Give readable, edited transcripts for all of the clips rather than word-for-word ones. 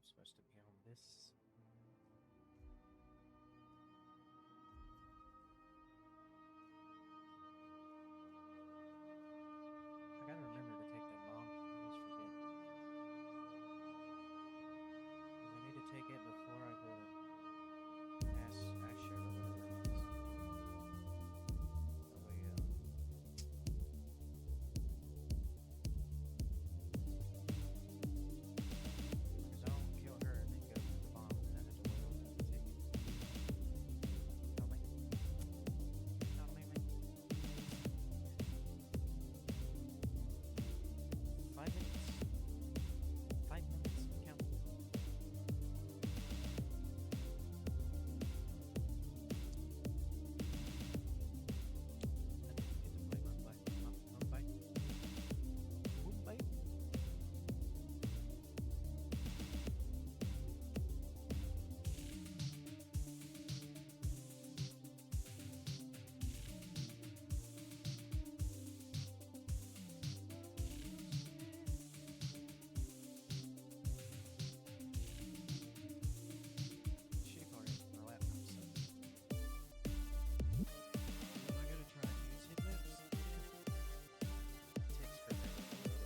supposed to be on this. I gotta remember to take that bomb. I always forget. Because I need to take it before I go to Asher or whatever it is. That way, because I don't kill her and then go to the bomb and then have to wait on them to take it. Don't make me. Don't make me. 5 minutes. 5 minutes. Count. Shape already. My laptop sucks. Am I gonna try and use hit maps? It takes forever to load a page.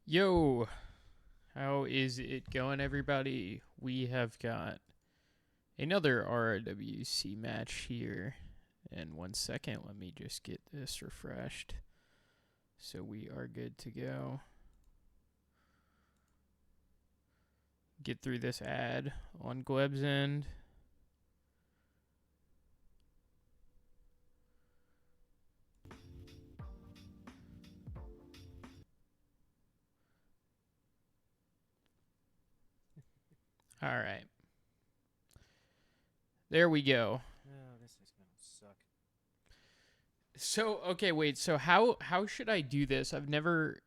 Yo, how is it going, everybody? We have got another RRWC match here. And 1 second, let me just get this refreshed. So we are good to go. Get through this ad on GLeB's end. All right. There we go. Oh, this is gonna suck. So, okay, wait. So how should I do this? I've never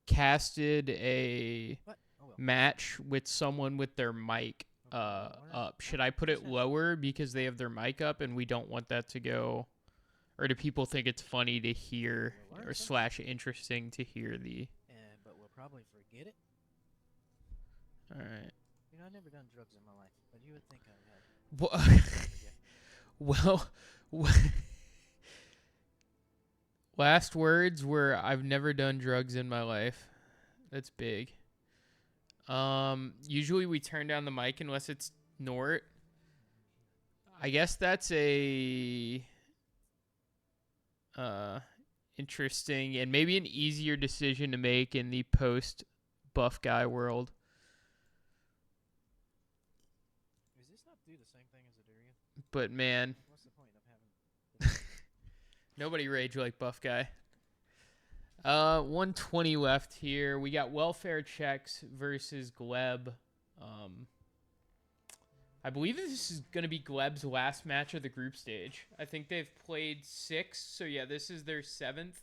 casted a What? Oh well. match with someone with their mic Okay, lower. up. Should I put What's it that? lower because they have their mic up and we don't want that to go? Or do people think it's funny to hear Lower or some? / interesting to hear the... But we'll probably forget it. All right. You know, I've never done drugs in my life, but you would think I had. Well, last words were, I've never done drugs in my life. That's big. Usually we turn down the mic unless it's Nort. I guess that's a interesting and maybe an easier decision to make in the post buff guy world. Does this not do the same thing as a durian? But man, What's the point of having? nobody rage like buff guy. 120 left here. We got WelfareChexx versus GLeB. I believe this is going to be GLeB's last match of the group stage. I think they've played 6, so yeah, this is their 7th.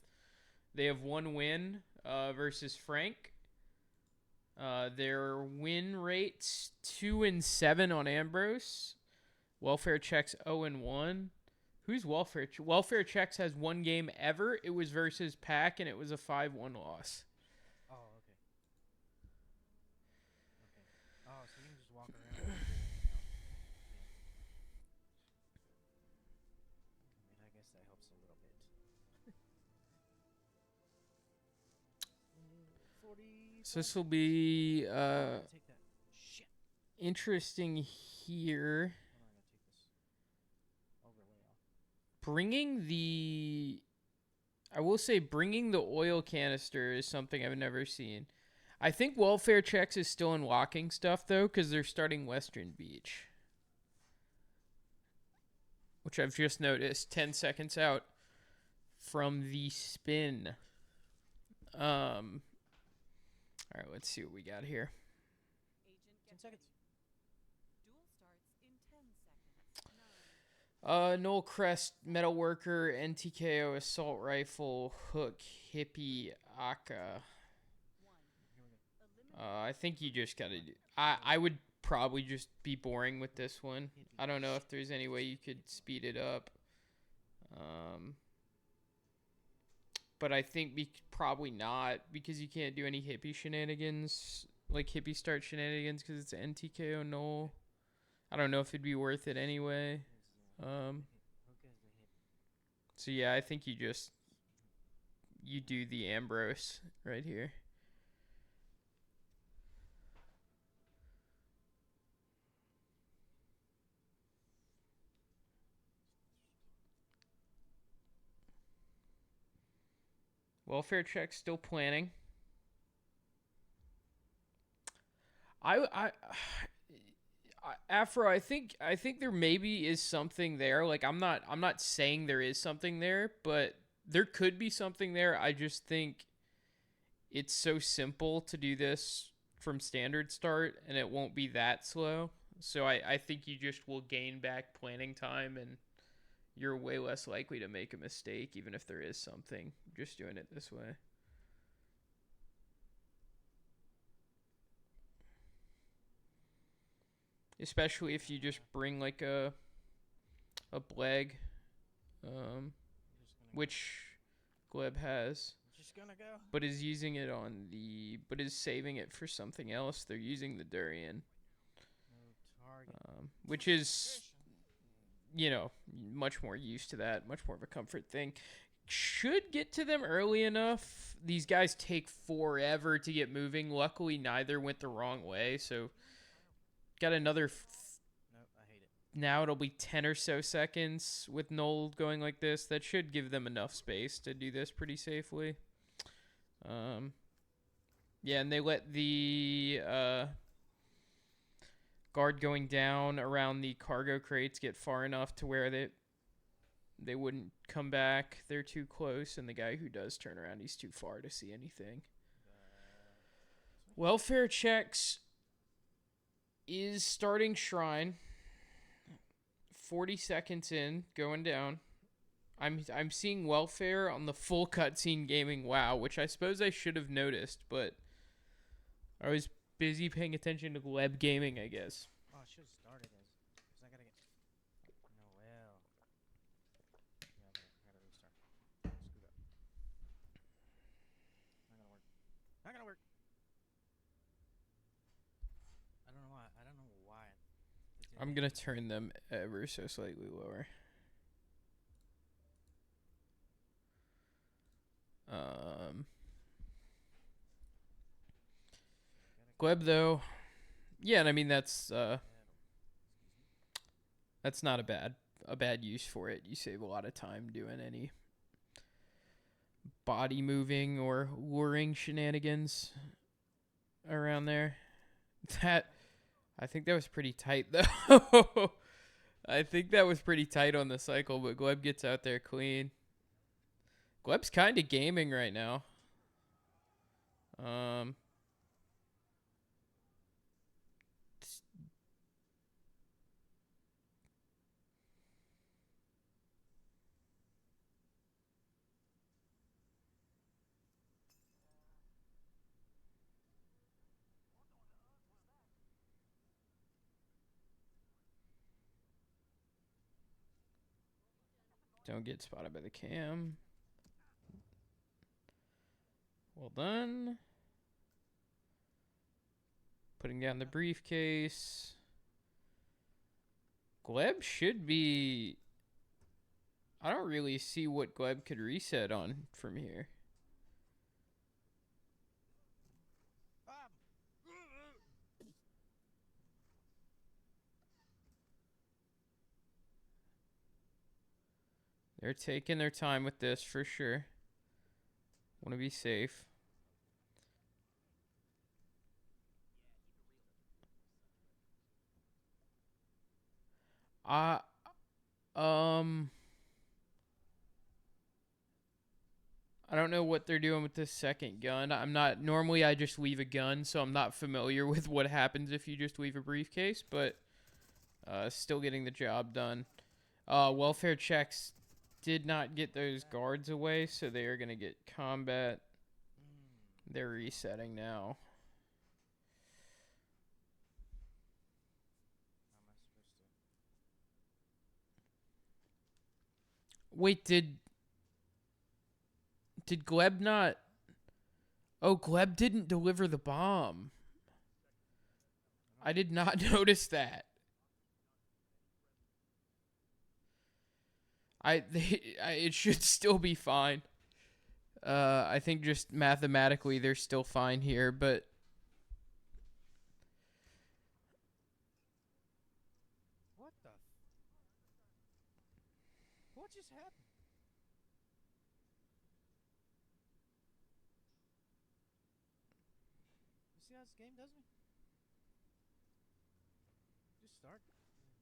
They have 1 win versus Frank. Their win rate's 2-7 on Ambrose. WelfareChexx 0-1. Who's WelfareChexx has 1 game ever. It was versus Pack, and it was a 5-1 loss. Oh, okay. Okay. Oh, so you can just walk around. And figure it out. So this will be Take that. Shit. interesting here. Hold on, I gotta take this overlay off. Bringing the, I will say, bringing the oil canister is something I've never seen. I think WelfareChexx is still unlocking stuff though, because they're starting Western Beach, which I've just noticed 10 seconds out from the spin. All right, let's see what we got here. 10 seconds. Duel starts in 10 seconds. 9, Noel Crest, Metalworker, NTKO, Assault Rifle, Hook, Hippie, Aka. 1. I think you just gotta do. I would probably just be boring with this one. I don't know if there's any way you could speed it up. But I think probably not, because you can't do any hippie shenanigans, like hippie start shenanigans, because it's NTKO Noel. I don't know if it'd be worth it anyway. So yeah, I think you do the Ambrose right here. WelfareChexx still planning. Afro, I think there maybe is something there. Like I'm not saying there is something there, but there could be something there. I just think it's so simple to do this from standard start, and it won't be that slow. So I think you just will gain back planning time, and you're way less likely to make a mistake, even if there is something, just doing it this way. Especially if you just bring like a bleg, which Gleb has, Just gonna go. but is using it but is saving it for something else. They're using the durian, No target. which is, much more used to that, much more of a comfort thing. Should get to them early enough. These guys take forever to get moving. Luckily, neither went the wrong way, so got another. Nope, I hate it. Now it'll be 10 or so seconds with Noel going like this. That should give them enough space to do this pretty safely. Yeah, and they let the guard going down around the cargo crates get far enough to where they wouldn't come back. They're too close, and the guy who does turn around, he's too far to see anything. WelfareChexx is starting Shrine. 40 seconds in, going down. I'm seeing Welfare on the full cutscene gaming WoW, which I suppose I should have noticed, but I was busy paying attention to Gleb Gaming, I guess. Oh, I should have started as. Because I gotta get. No, well. Yeah, I gotta restart. Screw that. Not gonna work. Not gonna work. I don't know why. I don't know why. I'm going to turn them ever so slightly lower. Gleb, though. Yeah, and I mean, that's not a bad use for it. You save a lot of time doing any body moving or luring shenanigans around there. I think that was pretty tight, though. I think that was pretty tight on the cycle, but Gleb gets out there clean. Gleb's kind of gaming right now. Don't get spotted by the cam. Well done. Putting down the briefcase. Gleb should be... I don't really see what Gleb could reset on from here. They're taking their time with this for sure. Want to be safe. I don't know what they're doing with this second gun. I'm not normally I just leave a gun, so I'm not familiar with what happens if you just leave a briefcase, but still getting the job done. WelfareChexx did not get those guards away, so they are going to get combat. They're resetting now. Wait, did Gleb not? Oh, Gleb didn't deliver the bomb. I did not notice that. It should still be fine. I think just mathematically they're still fine here, but What the? What just happened? You see how this game does me? Just start.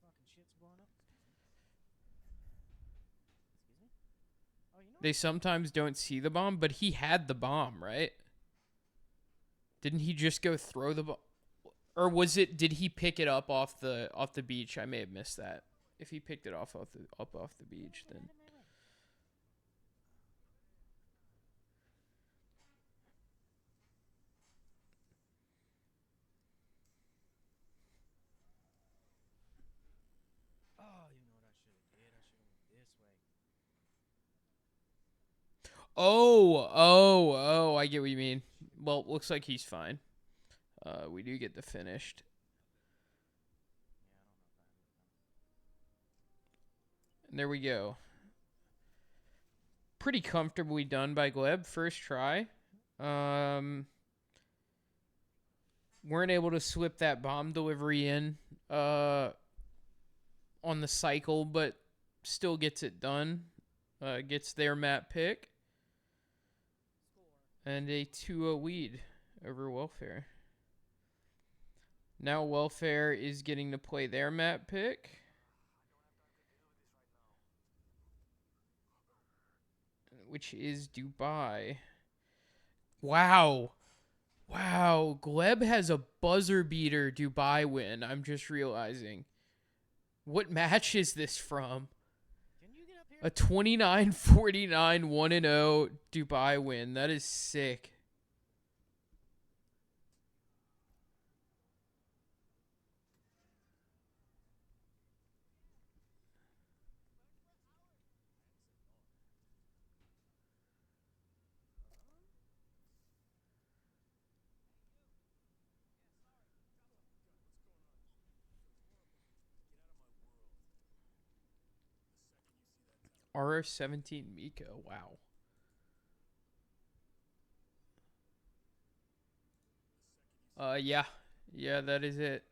Fucking shit's blowing up. Excuse me? Oh, you know they sometimes don't see the bomb, but he had the bomb, right? Didn't he just go throw the bomb? Or was it did he pick it up off the beach? I may have missed that. If he picked it off the beach, then Oh, you know what I should have did? I should have went this way. Oh, I get what you mean. Well, looks like he's fine. We do get the finished. And there we go. Pretty comfortably done by Gleb. First try. Weren't able to slip that bomb delivery in on the cycle, but still gets it done. Gets their map pick. And a 2-0 lead over Welfare. Now Welfare is getting to play their map pick. Which is Dubai. Wow. Gleb has a buzzer beater Dubai win. I'm just realizing. What match is this from? Can you get up here? A 29-49 1-0 Dubai win. That is sick. RR17 Miko. Wow. Yeah. Yeah, that is it.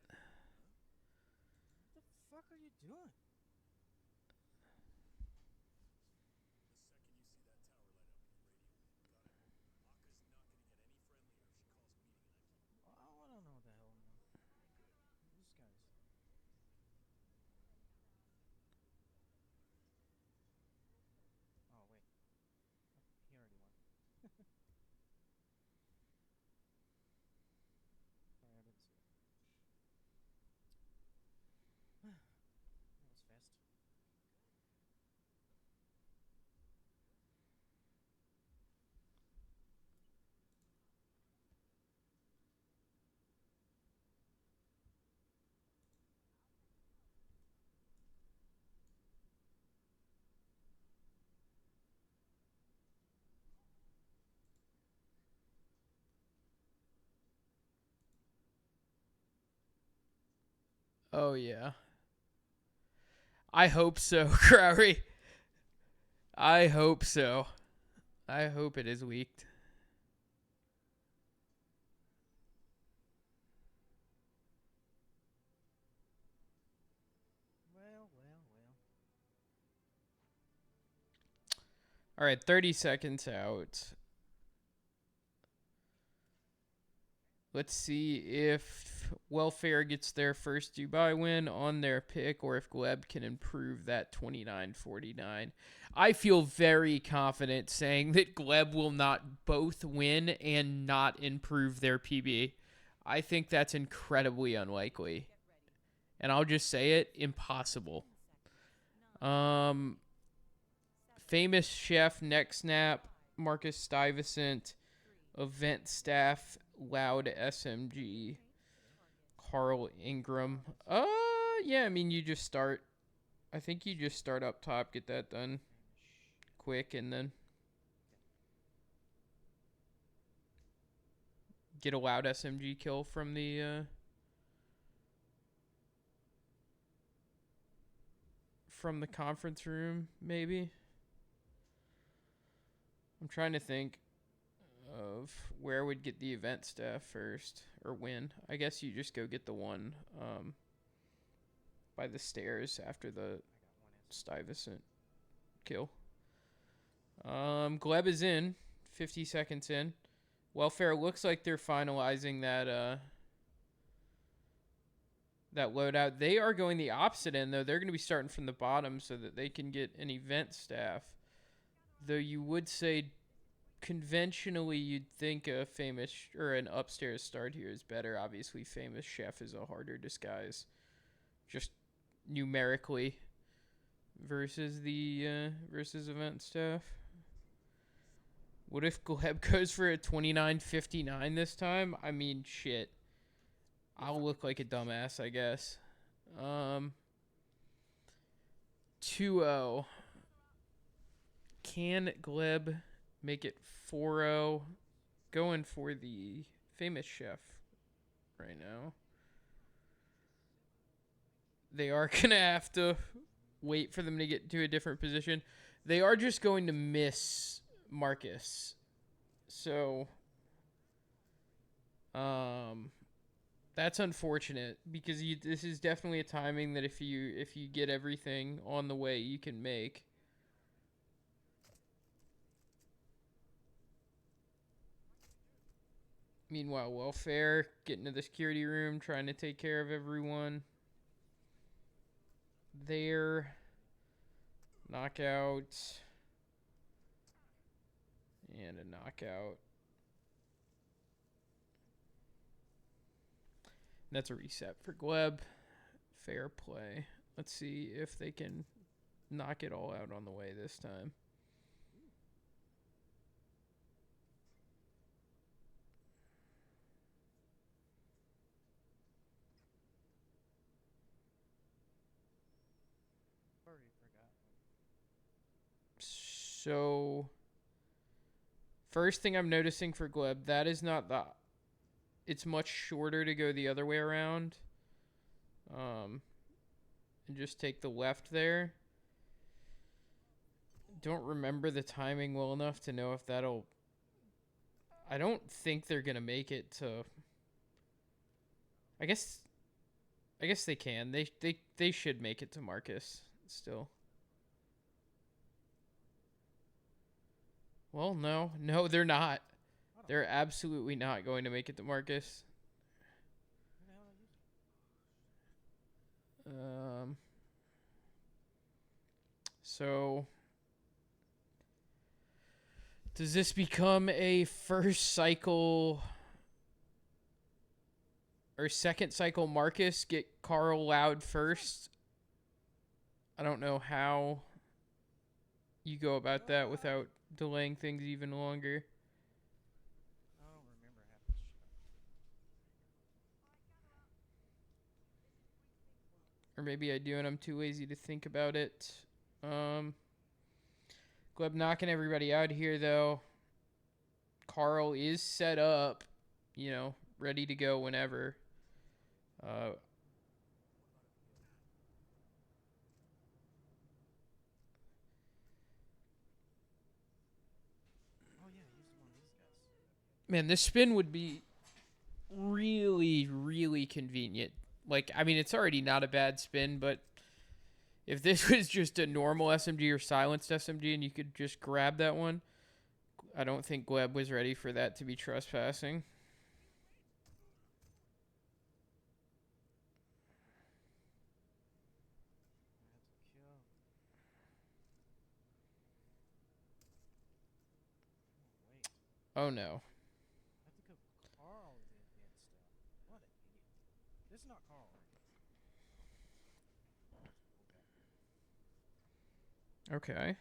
What the fuck are you doing? I don't know what the hell. These guys. Oh wait. He already won. Sorry, I didn't see it. That was fast. Oh, yeah. I hope so, Crowry. I hope so. I hope it is leaked. Well. All right, 30 seconds out. Let's see if Welfare gets their first Dubai win on their pick, or if Gleb can improve that 29-49. I feel very confident saying that Gleb will not both win and not improve their PB. I think that's incredibly unlikely. And I'll just say it, impossible. Famous chef, neck snap, Marcus Stuyvesant, event staff, Loud SMG, Carl Ingram. Yeah, I mean, you just start. I think you just start up top, get that done quick, and then get a Loud SMG kill from the conference room, maybe. I'm trying to think of where would get the event staff first, or win. I guess you just go get the one by the stairs after the Stuyvesant kill. Gleb is in, 50 seconds in. Welfare looks like they're finalizing that that loadout. They are going the opposite end, though. They're going to be starting from the bottom so that they can get an event staff. Though you would say conventionally you'd think a famous or an upstairs start here is better. Obviously, famous chef is a harder disguise, just numerically, versus the versus event staff. What if Gleb goes for a 29-59 this time? I mean, shit. I'll look like a dumbass, I guess. 2-0. Can Gleb make it 4-0? Going for the famous chef right now. They are going to have to wait for them to get to a different position. They are just going to miss Marcus. So, that's unfortunate because this is definitely a timing that if you get everything on the way, you can make. Meanwhile, Welfare getting to the security room, trying to take care of everyone. There, knockout, and a knockout. That's a reset for Gleb. Fair play. Let's see if they can knock it all out on the way this time. Already forgot. So, first thing I'm noticing for Gleb, that is not the... It's much shorter to go the other way around. And just take the left there. Don't remember the timing well enough to know if that'll... I don't think they're going to make it to... I guess they can. They should make it to Marcus still. Well, no, they're not. They're absolutely not going to make it to Marcus. So, does this become a first cycle or second cycle Marcus get Carl Loud first? I don't know how you go about that without delaying things even longer. I don't remember half this shit. Or maybe I do and I'm too lazy to think about it. Gleb knocking everybody out here, though. Carl is set up, ready to go whenever. Oh yeah, use one of these guys. Man, this spin would be really, really convenient. Like, I mean, it's already not a bad spin, but If this was just a normal SMG or silenced SMG and you could just grab that one, I don't think Gleb was ready for that to be trespassing. Oh no. I have to go Carl the advanced stuff. What an idiot. This is not Carl, right? Okay.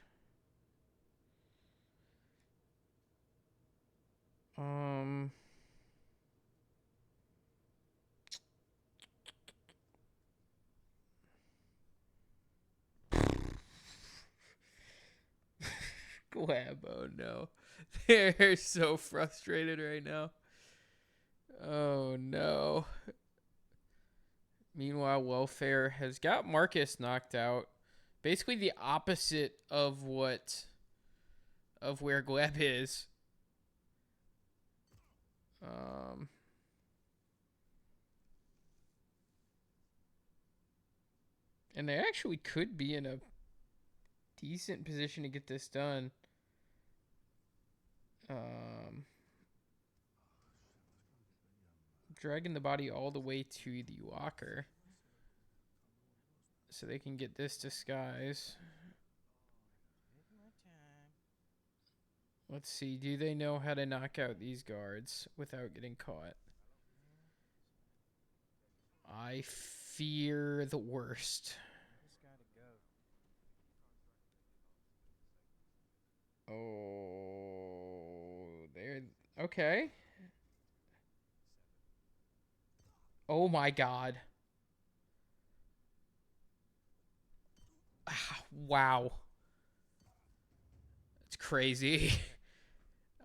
Um. Gleb, oh no. They're so frustrated right now. Oh no. Meanwhile, Welfare has got Marcus knocked out. Basically the opposite of where Gleb is. And they actually could be in a decent position to get this done. Dragging the body all the way to the locker so they can get this disguise. Let's see. Do they know how to knock out these guards without getting caught? I fear the worst. Oh, they're okay. Oh my god. Wow. It's crazy.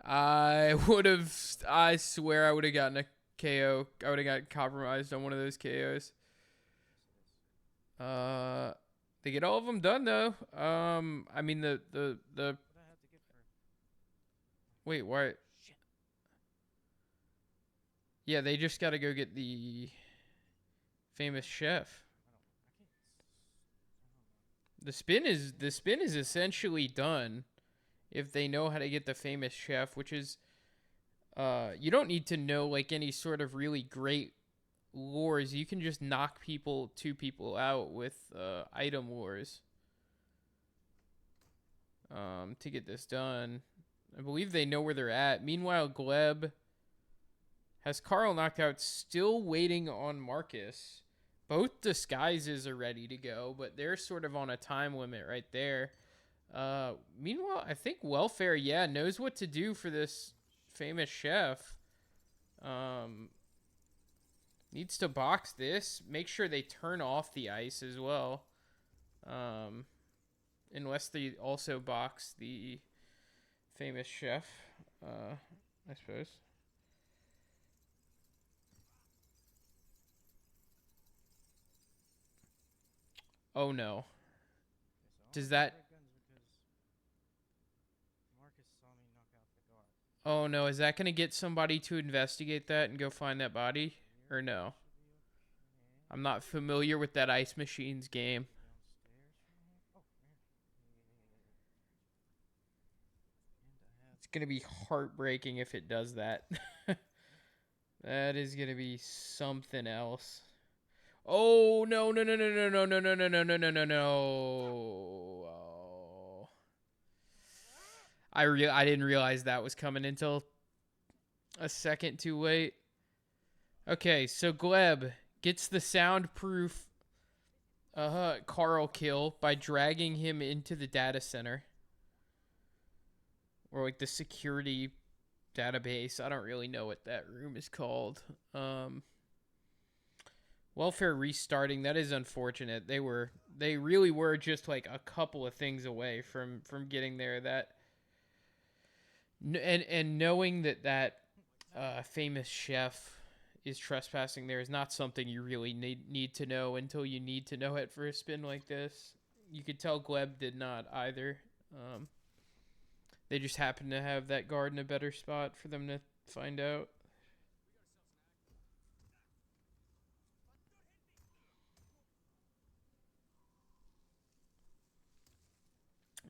I swear I would have gotten a KO. I would have gotten compromised on one of those KOs. They get all of them done though. I mean the wait, what? Yeah, they just got to go get the famous chef. The spin is essentially done if they know how to get the famous chef, which is you don't need to know like any sort of really great lures. You can just knock two people out with item lures to get this done. I believe they know where they're at. Meanwhile, Gleb has Carl knocked out, still waiting on Marcus. Both disguises are ready to go, but they're sort of on a time limit right there. Meanwhile, I think Welfare, knows what to do for this famous chef. Needs to box this. Make sure they turn off the ice as well. Unless they also box the famous chef, I suppose. Oh no. Does that... Oh no, is that going to get somebody to investigate that and go find that body? Or no? I'm not familiar with that Ice Machines game. It's going to be heartbreaking if it does that. That is going to be something else. Oh, no, no, no, no, no, no, no, no, no, no, no, no, no, no. Oh. I didn't realize that was coming until a second too late. Okay, so Gleb gets the soundproof Carl kill by dragging him into the data center. Or like the security database. I don't really know what that room is called. Welfare restarting, that is unfortunate. They really were just like a couple of things away from getting there. That and knowing that famous chef is trespassing there is not something you really need to know until you need to know it for a spin like this. You could tell Gleb did not either. They just happened to have that guard in a better spot for them to find out.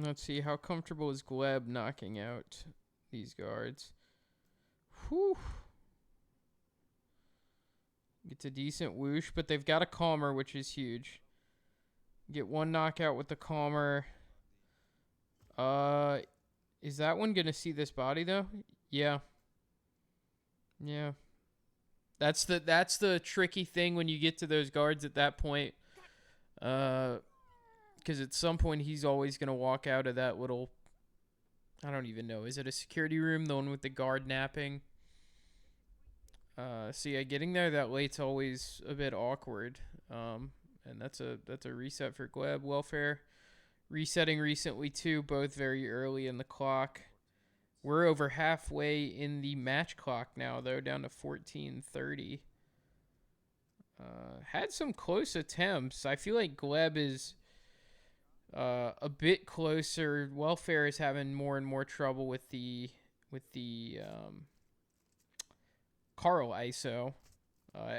Let's see, how comfortable is Gleb knocking out these guards? Whew. It's a decent whoosh, but they've got a calmer, which is huge. Get one knockout with the calmer. Is that one gonna see this body though? Yeah. Yeah. That's the tricky thing when you get to those guards at that point. Because at some point he's always gonna walk out of that little, I don't even know. Is it a security room? The one with the guard napping? So yeah, getting there that late's always a bit awkward. And that's a reset for Gleb. Welfare resetting recently too, both very early in the clock. We're over halfway in the match clock now though, down to 14:30. Had some close attempts. I feel like Gleb is a bit closer. Welfare is having more and more trouble with the Carl ISO.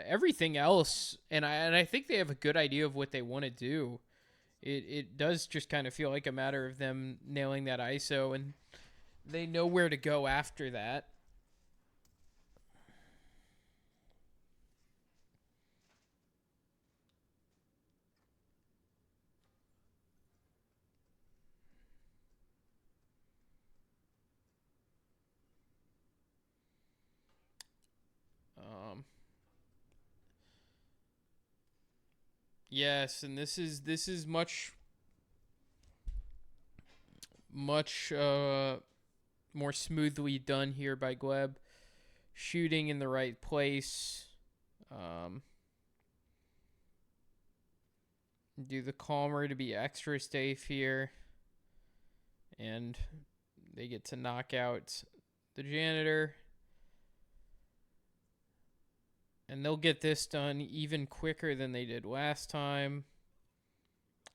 Everything else, and I think they have a good idea of what they want to do. It does just kind of feel like a matter of them nailing that ISO, and they know where to go after that. Yes, and this is much more smoothly done here by Gleb, shooting in the right place. Do the calmer to be extra safe here, and they get to knock out the janitor. And they'll get this done even quicker than they did last time.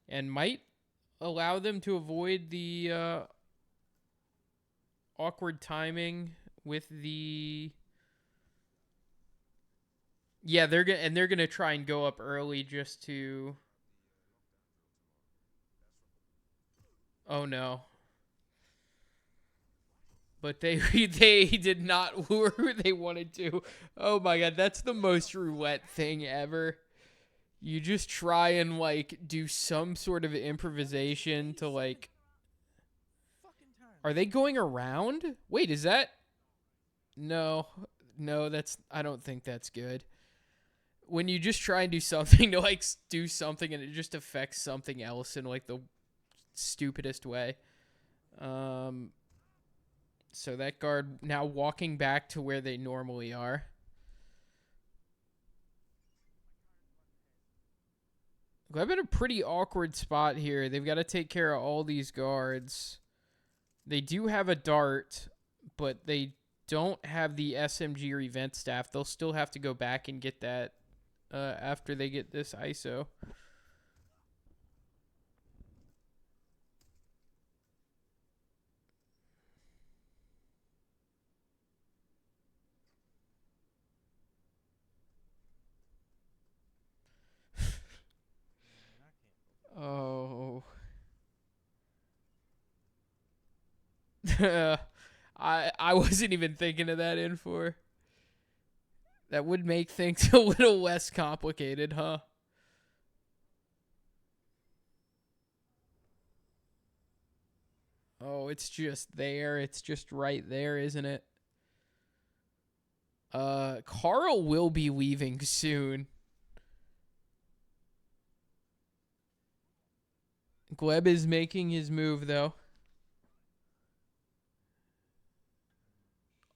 And might allow them to avoid the awkward timing with the... Yeah, they're gonna try and go up early just to... Oh no. But they did not lure who they wanted to. Oh my god, that's the most roulette thing ever. You just try and like do some sort of improvisation to like... Are they going around? Wait, is that... No, that's... I don't think that's good. When you just try and do something to like do something and it just affects something else in like the stupidest way. So that guard now walking back to where they normally are. Gleb in a pretty awkward spot here. They've got to take care of all these guards. They do have a dart, but they don't have the SMG or event staff. They'll still have to go back and get that after they get this ISO. Oh. I wasn't even thinking of that info. That would make things a little less complicated, huh? Oh, it's just there. It's just right there, isn't it? Carl will be leaving soon. Gleb is making his move, though.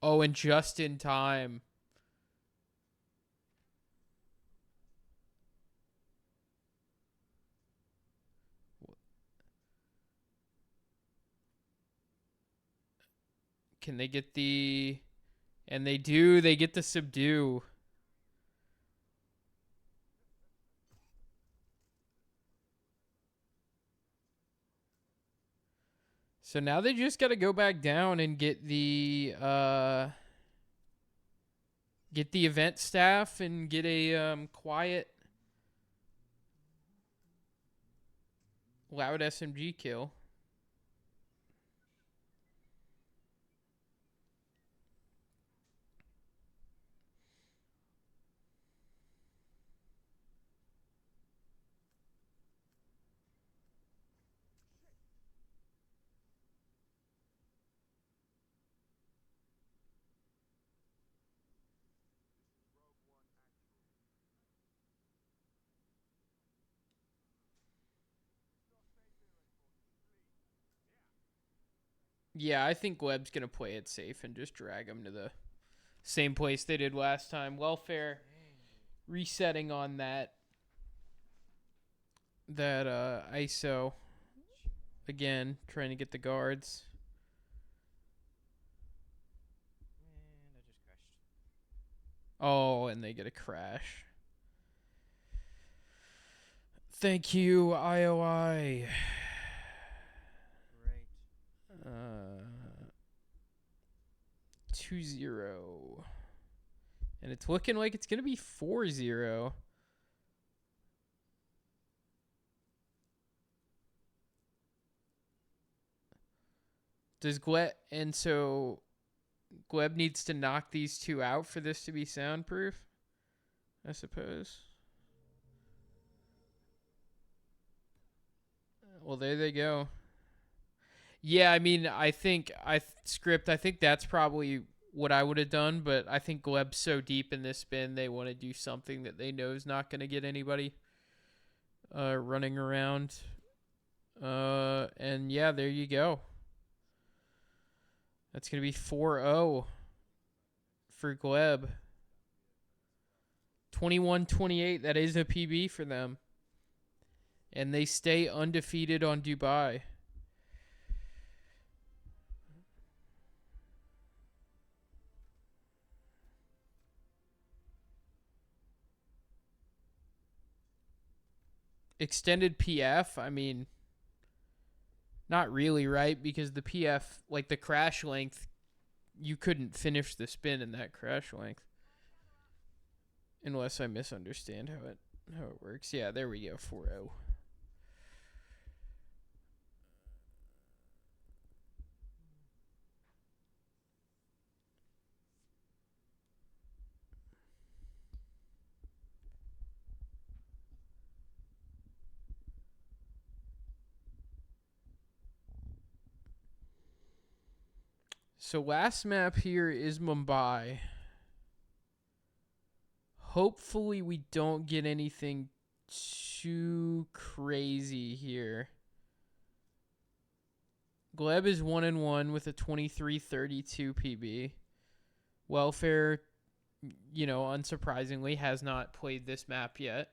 Oh, and just in time. Can they get the... And they do. They get the subdue. So now they just got to go back down and get the event staff and get a quiet, loud SMG kill. Yeah, I think GLeB's going to play it safe and just drag him to the same place they did last time. Welfare resetting on that ISO again, trying to get the guards. And I just crashed. Oh, and they get a crash. Thank you, IOI. Great. 2-0. And it's looking like it's going to be 4-0. Does Gleb... And so Gleb needs to knock these two out for this to be soundproof, I suppose. Well, there they go. Yeah, I mean, I think I think that's probably what I would have done, but I think Gleb's so deep in this spin, they want to do something that they know is not going to get anybody running around. And yeah, there you go. That's going to be 4-0 for Gleb. 21-28, that is a PB for them. And they stay undefeated on Dubai. Extended PF, I mean, not really, right? Because the PF, like the crash length, you couldn't finish the spin in that crash length. Unless I misunderstand how it works. Yeah, there we go, 4-0. So last map here is Mumbai. Hopefully we don't get anything too crazy here. Gleb is 1-1 with a 23-32 PB. Welfare, you know, unsurprisingly, has not played this map yet.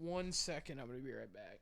One second, I'm going to be right back.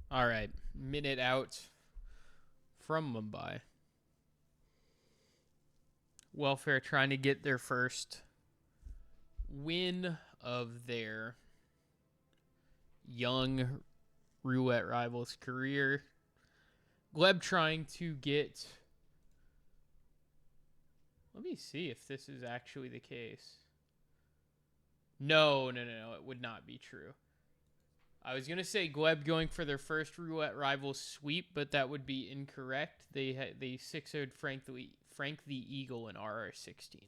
All right, minute out from Mumbai. Welfare trying to get their first win of their young roulette rivals career. Gleb trying to get... Let me see if this is actually the case. No, it would not be true. I was going to say Gleb going for their first roulette rivals sweep, but that would be incorrect. They 6-0'd Frank the Eagle in RR16.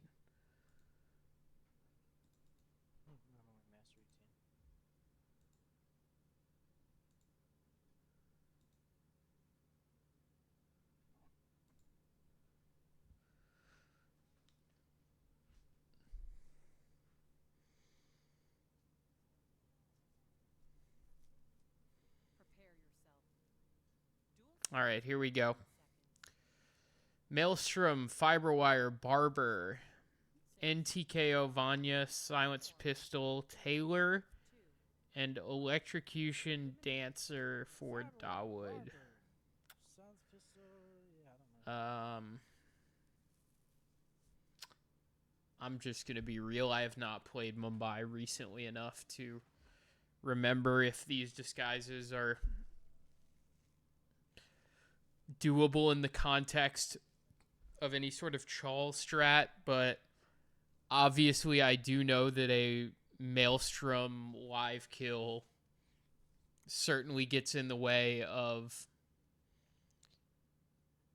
All right, here we go. Maelstrom, Fiberwire, Barber. NTKO Vanya, Silence Pistol Taylor, and Electrocution Dancer for Dawood. Silence Pistol. Yeah, I don't know. I'm just gonna be real. I have not played Mumbai recently enough to remember if these disguises are doable in the context of any sort of Chawl strat, but obviously I do know that a Maelstrom live kill certainly gets in the way of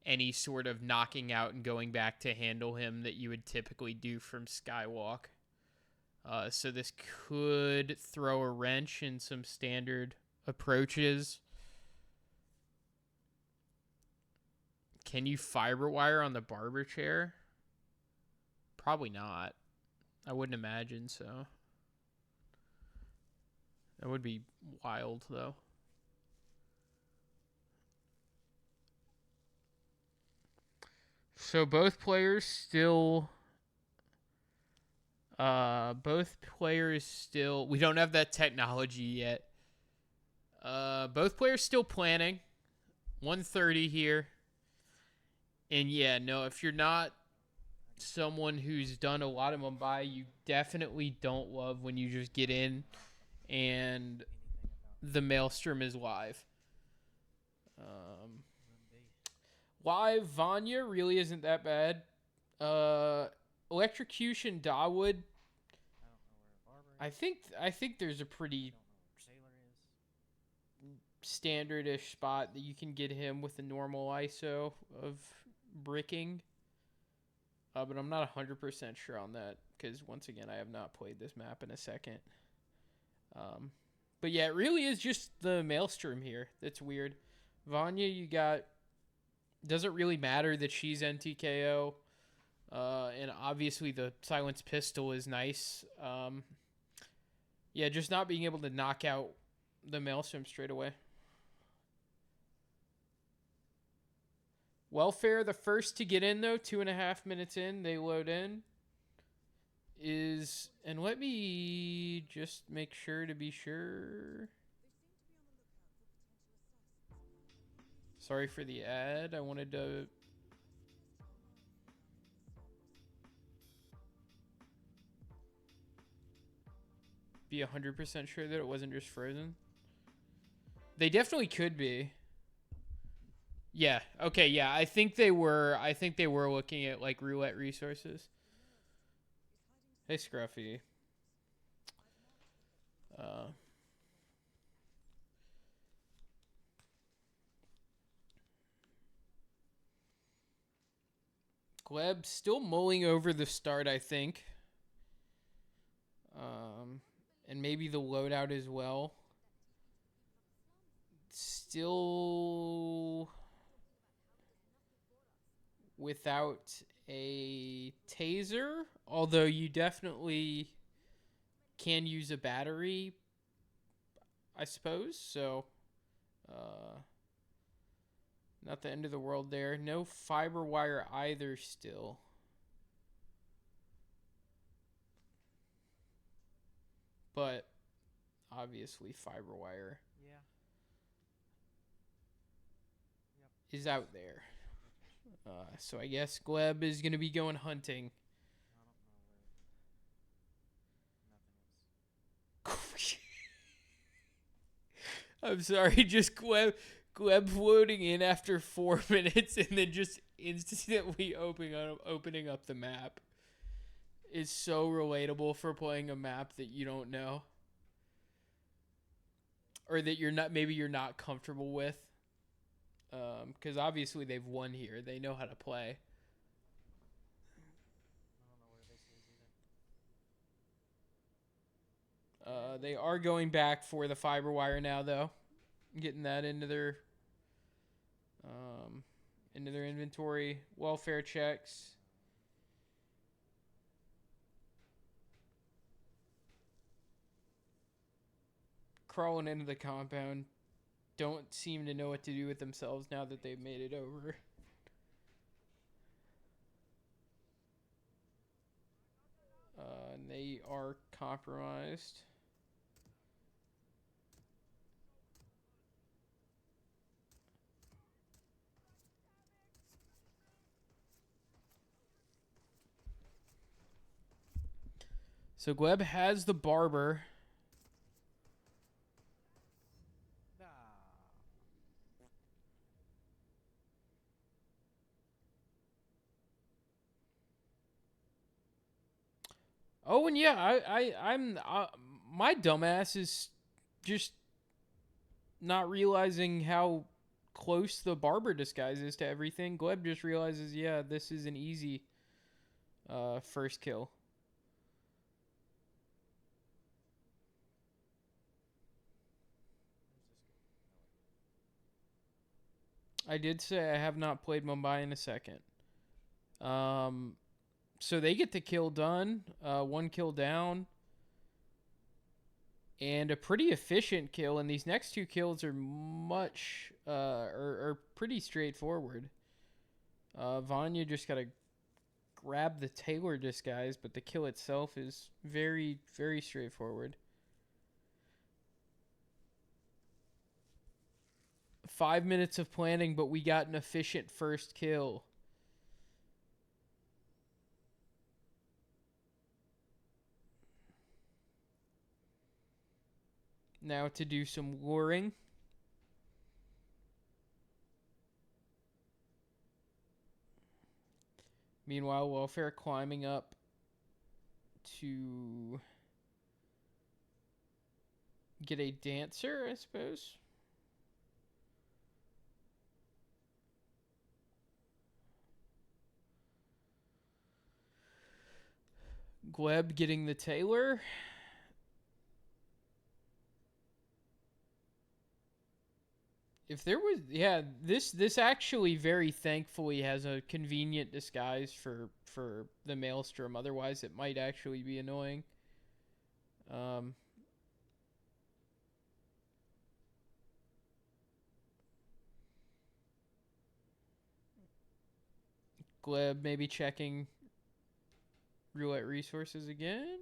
any sort of knocking out and going back to handle him that you would typically do from Skywalk. So this could throw a wrench in some standard approaches. Can you fiber wire on the barber chair? Probably not. I wouldn't imagine so. That would be wild, though. So both players still... we don't have that technology yet. Both players still planning. 130 here. And yeah, no, if you're not someone who's done a lot of Mumbai, you definitely don't love when you just get in and the Maelstrom is live. Live Vanya really isn't that bad. Electrocution Dawood. I think there's a pretty standardish spot that you can get him with the normal ISO of bricking. But I'm not 100% sure on that because, once again, I have not played this map in a second. But yeah, it really is just the Maelstrom here that's weird. Vanya, you got... Doesn't really matter that she's NTKO. And obviously the Silence Pistol is nice. Yeah, just not being able to knock out the Maelstrom straight away. Welfare, the first to get in, though, 2.5 minutes in, they load in. And let me just make sure to be sure. Sorry for the ad. I wanted to... be 100% sure that it wasn't just frozen. They definitely could be. Yeah. Okay. Yeah. I think they were looking at like roulette resources. Hey, Scruffy. Gleb still mulling over the start, I think. And maybe the loadout as well. Still without a taser, although you definitely can use a battery, I suppose. So, not the end of the world there. No fiber wire either still. But obviously fiber wire is out there. So I guess Gleb is going to be going hunting. I'm sorry, just Gleb floating in after 4 minutes and then just instantly opening up the map is so relatable for playing a map that you don't know. Or that you're not comfortable with. Because obviously they've won here. They know how to play. They are going back for the fiber wire now, though. Getting that into their inventory. WelfareChexx. Crawling into the compound. Don't seem to know what to do with themselves now that they've made it over. They are compromised. So Gleb has the barber. Ah. Oh, and yeah, I'm my dumbass is just not realizing how close the barber disguise is to everything. Gleb just realizes, yeah, this is an easy first kill. I did say I have not played Mumbai in a second. So they get the kill done. One kill down. And a pretty efficient kill. And these next two kills are much, are pretty straightforward. Vanya just got to grab the Taylor disguise, but the kill itself is very, very straightforward. 5 minutes of planning, but we got an efficient first kill. Now to do some luring. Meanwhile, Welfare climbing up to get a dancer, I suppose. Gleb getting the Taylor. If there was, yeah, this actually very thankfully has a convenient disguise for the Maelstrom. Otherwise, it might actually be annoying. Gleb maybe checking roulette resources again.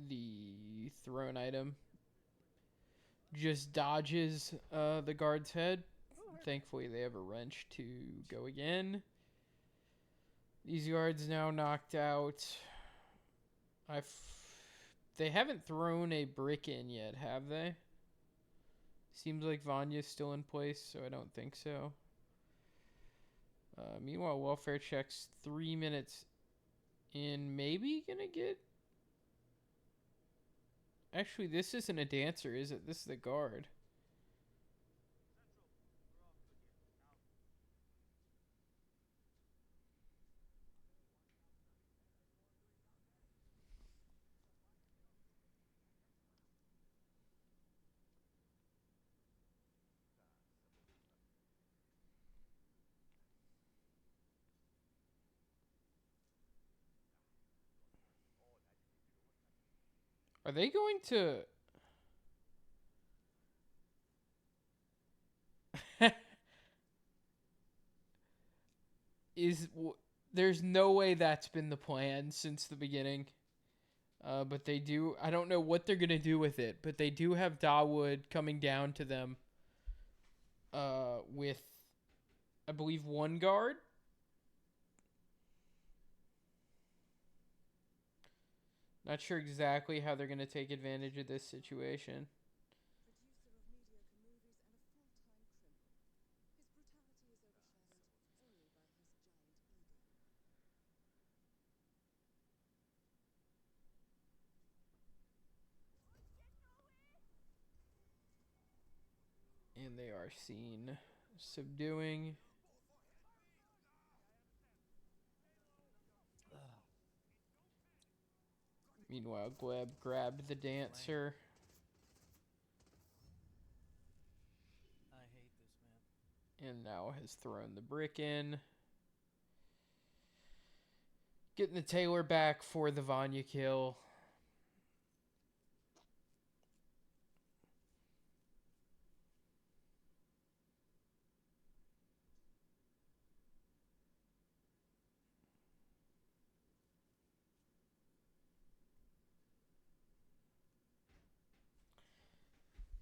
The thrown item just dodges the guard's head. Thankfully, they have a wrench to go again. These guards now knocked out. They haven't thrown a brick in yet, have they? Seems like Vanya's still in place, so I don't think so. Meanwhile, WelfareChexx 3 minutes in, maybe gonna get. Actually, this isn't a dancer, is it? This is the guard. Are they going to... There's no way that's been the plan since the beginning. But they do... I don't know what they're going to do with it, but they do have Dawood coming down to them with, I believe, one guard. Not sure exactly how they're going to take advantage of this situation. and they are seen subduing. Meanwhile, Gleb grabbed the dancer. I hate this map. And now has thrown the brick in. Getting the Taylor back for the Vanya kill.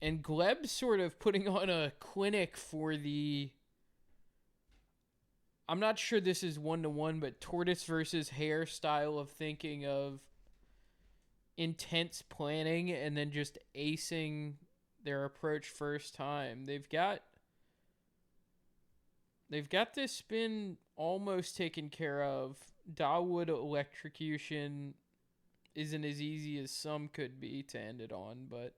And Gleb sort of putting on a clinic for the... I'm not sure this is one-to-one, but tortoise versus hare style of thinking of intense planning and then just acing their approach first time. They've got this spin almost taken care of. Dawood electrocution isn't as easy as some could be to end it on, but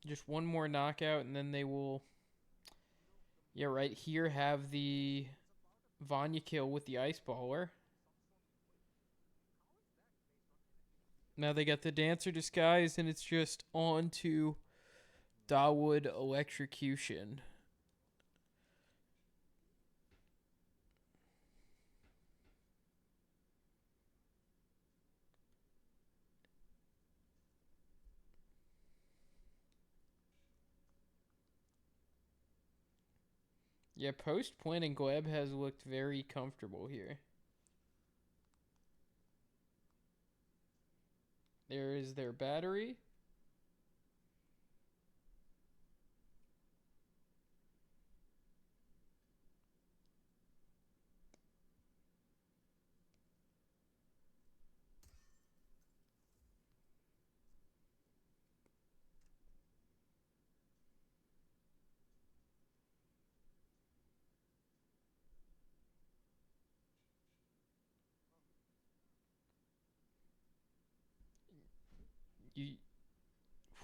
just one more knockout and then they will, yeah, right here have the Vanya kill with the ice baller. Now they got the dancer disguise and it's just on to Dawood electrocution. Yeah, post-planning, Gleb has looked very comfortable here. There is their battery.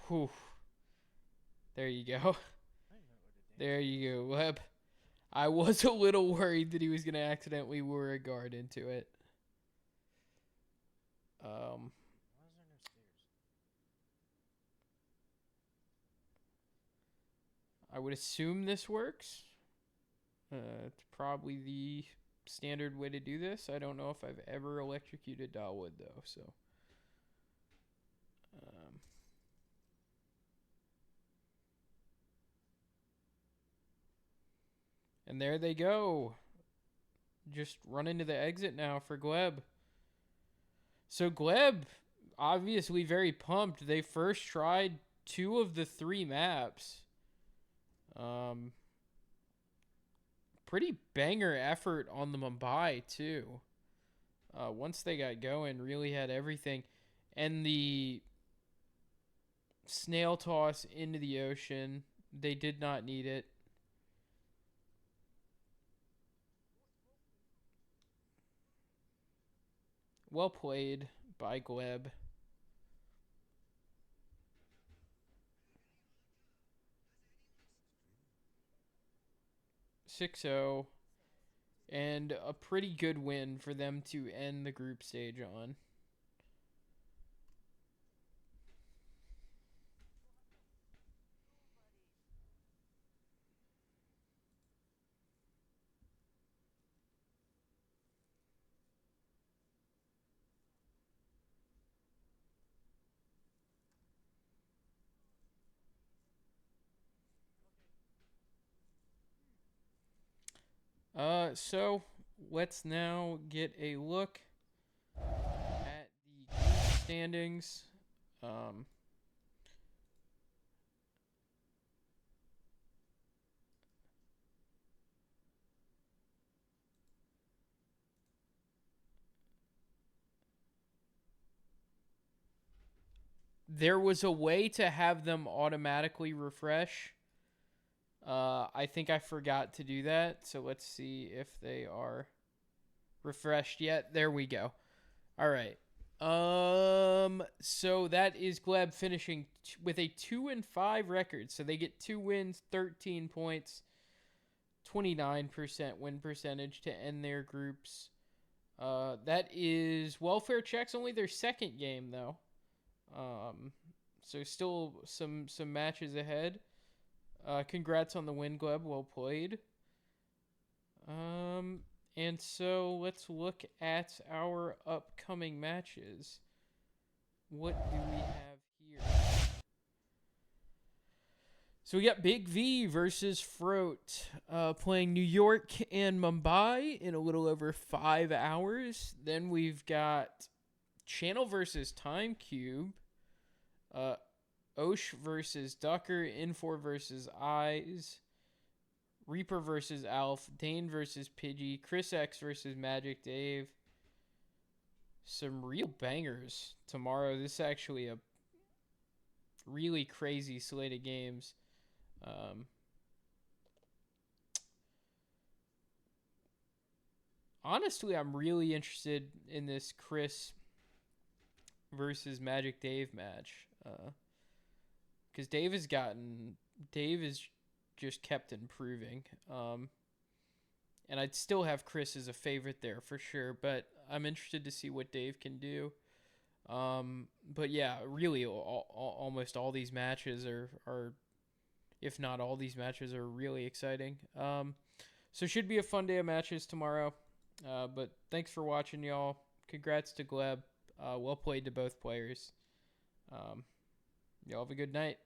Whew. There you go. There you go, Web. I was a little worried that he was going to accidentally lure a guard into it. Why is there no stairs? I would assume this works. It's probably the standard way to do this. I don't know if I've ever electrocuted Dawood, though, so... And there they go. Just run into the exit now for Gleb. So Gleb, obviously very pumped. They first tried 2 of the 3 maps. Pretty banger effort on the Mumbai, too. Once they got going, really had everything. And the snail toss into the ocean, they did not need it. Well played by Gleb. 6-0. And a pretty good win for them to end the group stage on. So let's now get a look at the group standings. There was a way to have them automatically refresh. I think I forgot to do that, so let's see if they are refreshed yet. There we go. All right. So that is Gleb finishing with a 2-5 record. So they get 2 wins, 13 points, 29% win percentage to end their groups. That is WelfareChexx, only their second game though. So still some matches ahead. Congrats on the win, Gleb. Well played. And so let's look at our upcoming matches. What do we have here? So we got Big V versus Froat, playing New York and Mumbai in a little over 5 hours. Then we've got Channel versus Time Cube, Osh versus Ducker, Infor versus Eyes, Reaper versus Alf, Dane versus Pidgey, Chris X versus Magic Dave. Some real bangers tomorrow. This is actually a really crazy slate of games. Honestly, I'm really interested in this Chris versus Magic Dave match. Because Dave has just kept improving. And I'd still have Chris as a favorite there for sure, but I'm interested to see what Dave can do. But yeah, really, almost all these matches are, if not all these matches are really exciting. So should be a fun day of matches tomorrow. But thanks for watching, y'all. Congrats to Gleb. Well played to both players. Y'all have a good night.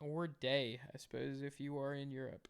Or day, I suppose, if you are in Europe.